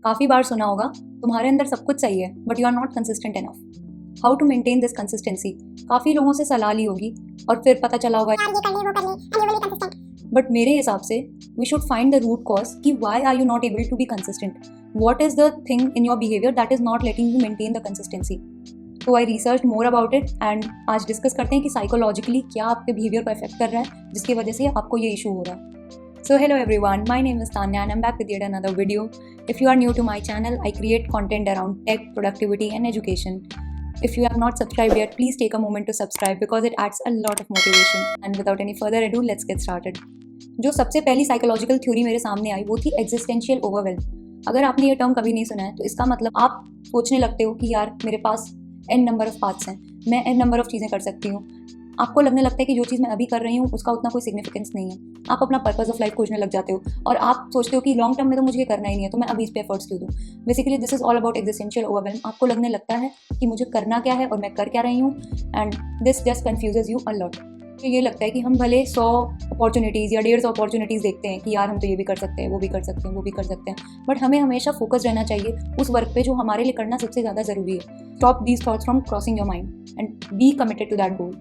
काफ़ी बार सुना होगा, तुम्हारे अंदर सब कुछ सही है but you are not consistent enough. How to maintain this consistency. काफ़ी लोगों से सलाह ली होगी और फिर पता चला होगा यार ये कर ले वो कर ले and you will be consistent। But मेरे हिसाब से we should find the root cause कि why are you not able to be consistent. What is the thing in your behaviour that is not letting you maintain the consistency. तो I research more about it and आज discuss करते हैं कि psychologically क्या आपके behaviour को affect कर रहा है जिसकी वजह से आपको ये इशू हो रहा है। So hello everyone, my name is Tanya and I'm back with yet another video. If you are new to my channel, I create content around tech, productivity and education. If you have not subscribed yet, please take a moment to subscribe because it adds a lot of motivation. And without any further ado, let's get started. जो सबसे पहली psychological theory मेरे सामने आई वो थी existential overwhelm. अगर आपने ये टर्म कभी नहीं सुना है तो इसका मतलब आप सोचने लगते हो कि यार मेरे पास n नंबर ऑफ पाथ्स हैं, मैं n नंबर ऑफ चीज़ें कर सकती हूँ। आपको लगने लगता है कि जो चीज़ मैं अभी कर रही हूँ उसका उतना कोई सिग्निफिकेंस नहीं है। आप अपना पर्पस ऑफ लाइफ खोजने लग जाते हो और आप सोचते हो कि लॉन्ग टर्म में तो मुझे ये करना ही नहीं है, तो मैं अभी इस पे एफर्ट्स क्यों दूँ। Basically this is all about existential overwhelm. आपको लगने लगता है कि मुझे करना क्या है और मैं कर क्या रही हूँ, and this just confuses you a lot. तो ये लगता है कि हम भले 100 अपॉर्चुनिटीज़ या 150 अपॉर्चुनिटीज़ देखते हैं कि यार हम तो ये भी कर सकते हैं, वो भी कर सकते हैं, वो भी कर सकते हैं, बट हमें हमेशा फोकस रहना चाहिए उस वर्क पे जो हमारे लिए करना सबसे ज़्यादा ज़रूरी है। Stop these thoughts from crossing your mind and be committed to that goal.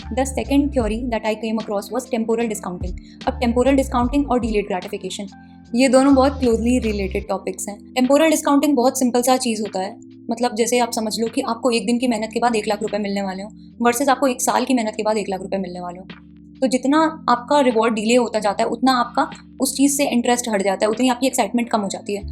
The second theory that I came across was temporal discounting. अब temporal discounting और delayed gratification, ये दोनों बहुत क्लोजली रिलेटेड टॉपिक्स हैं। टेम्पोरल डिस्काउंटिंग बहुत simple सा चीज़ होता है। मतलब जैसे आप समझ लो कि आपको एक दिन की मेहनत के बाद 1 लाख रुपए मिलने वाले हो वर्सेस आपको 1 साल की मेहनत के बाद 1 लाख रुपए मिलने वाले हो। तो जितना आपका रिवॉर्ड डिले होता जाता है उतना आपका उस चीज़ से इंटरेस्ट हट जाता है, उतनी आपकी एक्साइटमेंट कम हो जाती है।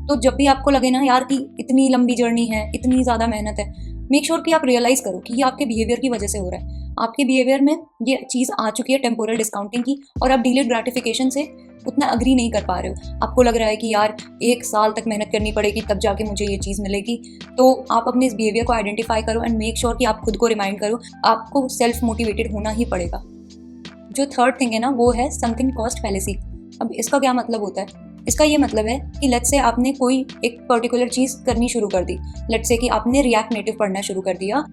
तो जब भी आपको लगे ना यार कि इतनी लंबी जर्नी है, इतनी ज़्यादा मेहनत है, मेक श्योर कि आप रियलाइज़ करो कि ये आपके बिहेवियर की वजह से हो रहा है। आपके बिहेवियर में ये चीज़ आ चुकी है टेम्पोरल डिस्काउंटिंग की और आप डिलेड ग्रेटिफिकेशन से उतना अग्री नहीं कर पा रहे हो। आपको लग रहा है कि यार 1 साल तक मेहनत करनी पड़ेगी तब जाके मुझे ये चीज़ मिलेगी। तो आप अपने इस बिहेवियर को आइडेंटिफाई करो एंड मेक श्योर कि आप खुद को रिमाइंड करो, आपको सेल्फ मोटिवेटेड होना ही पड़ेगा। जो थर्ड थिंग है ना वो है संकिन कॉस्ट फैलेसी। अब इसका क्या मतलब होता है? इसका ये मतलब है कि लेट्स से आपने कोई एक पर्टिकुलर चीज़ करनी शुरू कर दी। लेट्स से कि आपने रिएक्ट नेटिव पढ़ना शुरू कर दिया।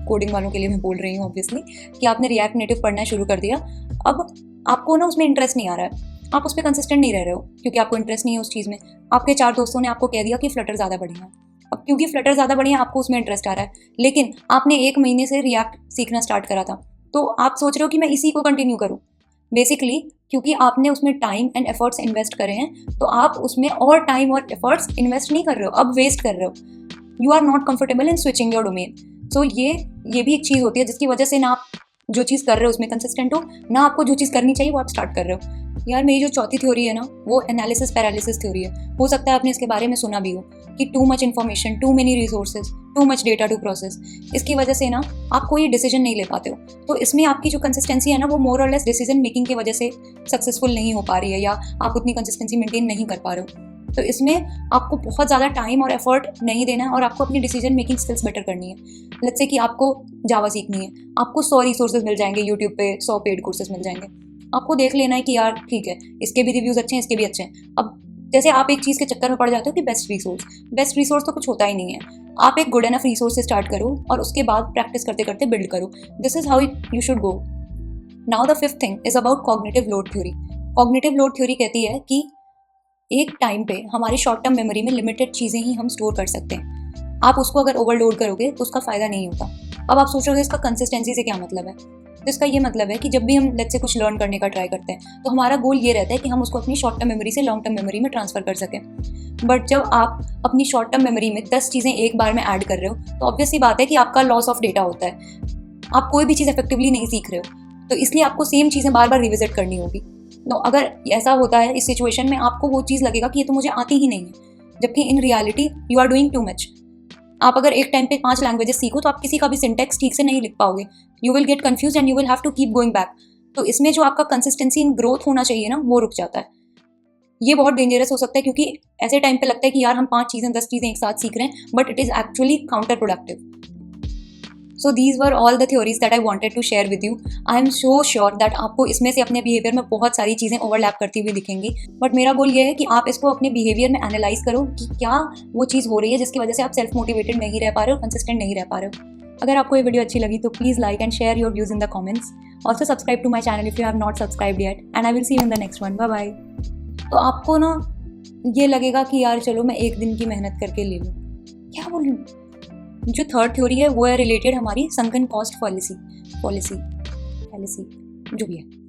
कोडिंग वालों के लिए मैं बोल रही हूँ ऑब्वियसली कि आपने रिएक्ट नेटिव पढ़ना शुरू कर दिया। अब आपको ना उसमें इंटरेस्ट नहीं आ रहा है, आप उस पर कंसिस्टेंट नहीं रह रहे हो क्योंकि आपको इंटरेस्ट नहीं है उस चीज़ में। आपके 4 दोस्तों ने आपको कह दिया कि फ्लटर ज़्यादा बढ़िया है। अब क्योंकि फ्लटर ज़्यादा बढ़िया आपको उसमें इंटरेस्ट आ रहा है, लेकिन आपने 1 महीने से रिएक्ट सीखना स्टार्ट करा था, तो आप सोच रहे हो कि मैं इसी को कंटिन्यू करूँ। बेसिकली क्योंकि आपने उसमें टाइम एंड एफर्ट्स इन्वेस्ट करे हैं, तो आप उसमें और टाइम और एफर्ट्स इन्वेस्ट नहीं कर रहे हो, अब वेस्ट कर रहे हो। You are not comfortable in switching your domain. So ये भी एक चीज़ होती है जिसकी वजह से ना आप जो चीज़ कर रहे हो उसमें कंसिस्टेंट हो, ना आपको जो चीज़ करनी चाहिए वो आप स्टार्ट कर रहे हो। यार मेरी जो चौथी थ्योरी है ना वो एनालिसिस पैरालिसिस थ्योरी है। हो सकता है आपने इसके बारे में सुना भी हो कि too much information, too many resources, too much data to process. इसकी वजह से ना आप कोई डिसीजन नहीं ले पाते हो। तो इसमें आपकी जो कंसिस्टेंसी है ना वो मोर और लेस डिसीजन मेकिंग की वजह से सक्सेसफुल नहीं हो पा रही है या आप उतनी कंसिस्टेंसी मेंटेन नहीं कर पा रहे हो। तो इसमें आपको बहुत ज़्यादा टाइम और एफर्ट नहीं देना है और आपको अपनी डिसीजन मेकिंग स्किल्स बेटर करनी है। लेट्स से कि आपको जावा सीखनी है, आपको 100 रिसोर्सेज मिल जाएंगे यूट्यूब पे, 100 पेड कोर्सेज मिल जाएंगे। आपको देख लेना है कि यार ठीक है इसके भी रिव्यूज़ अच्छे हैं, इसके भी अच्छे हैं। अब जैसे आप एक चीज़ के चक्कर में पड़ जाते हो कि बेस्ट रिसोर्स तो कुछ होता ही नहीं है। आप एक गुड एनफ रिसोर्स से स्टार्ट करो और उसके बाद प्रैक्टिस करते करते बिल्ड करो। This is how you should go. Now the fifth thing is about cognitive load theory. Cognitive load theory कहती है कि एक टाइम पे हमारी शॉर्ट टर्म मेमोरी में लिमिटेड चीज़ें ही हम स्टोर कर सकते हैं। आप उसको अगर ओवरलोड करोगे तो उसका फ़ायदा नहीं होता। अब आप सोच रहे हो इसका कंसिस्टेंसी से क्या मतलब है? तो इसका ये मतलब है कि जब भी हम लेट्स से कुछ लर्न करने का ट्राई करते हैं तो हमारा गोल ये रहता है कि हम उसको अपनी शॉर्ट टर्म मेमोरी से लॉन्ग टर्म मेमोरी में ट्रांसफ़र कर सकें। बट जब आप अपनी शॉर्ट टर्म मेमोरी में 10 चीज़ें एक बार में ऐड कर रहे हो तो ऑब्वियस सी बात है कि आपका लॉस ऑफ डेटा होता है। आप कोई भी चीज़ इफेक्टिवली नहीं सीख रहे हो, तो इसलिए आपको सेम चीज़ें बार बार रिविजिट करनी होगी। तो अगर ऐसा होता है इस सिचुएशन में आपको वो चीज़ लगेगा कि ये तो मुझे आती ही नहीं है, जबकि in reality you are doing too much. आप अगर एक टाइम पे 5 लैंग्वेजेस सीखो तो आप किसी का भी सिंटेक्स ठीक से नहीं लिख पाओगे। You will get confuse and you will have to keep going back. तो इसमें जो आपका कंसिस्टेंसी इन ग्रोथ होना चाहिए ना वो रुक जाता है। ये बहुत डेंजरस हो सकता है क्योंकि ऐसे टाइम पे लगता है कि यार हम 5 चीज़ें 10 चीज़ें एक साथ सीख रहे हैं, but it is actually counterproductive. So these were all the theories that I wanted to share with you. I am so sure that आपको इसमें से अपने बिहेवियर में बहुत सारी चीज़ें ओवरलैप करती हुई दिखेंगी, बट मेरा गोल ये है कि आप इसको अपने बिहेवियर में एनालाइज करो कि क्या वो चीज़ हो रही है जिसकी वजह से आप सेल्फ मोटिवेटेड नहीं रह पा रहे हो, कंसिस्टेंट नहीं रह पा रहे हो। अगर आपको ये वीडियो अच्छी लगी तो please like and share your views in the comments. Also subscribe to my channel if you have not subscribed yet, and I will see you in the next one. Bye bye. तो आपको ना ये लगेगा कि यार चलो मैं एक दिन की मेहनत करके ले लूँ, क्या बोलूँ। जो थर्ड थ्योरी है वो है रिलेटेड हमारी संकन कॉस्ट पॉलिसी जो भी है।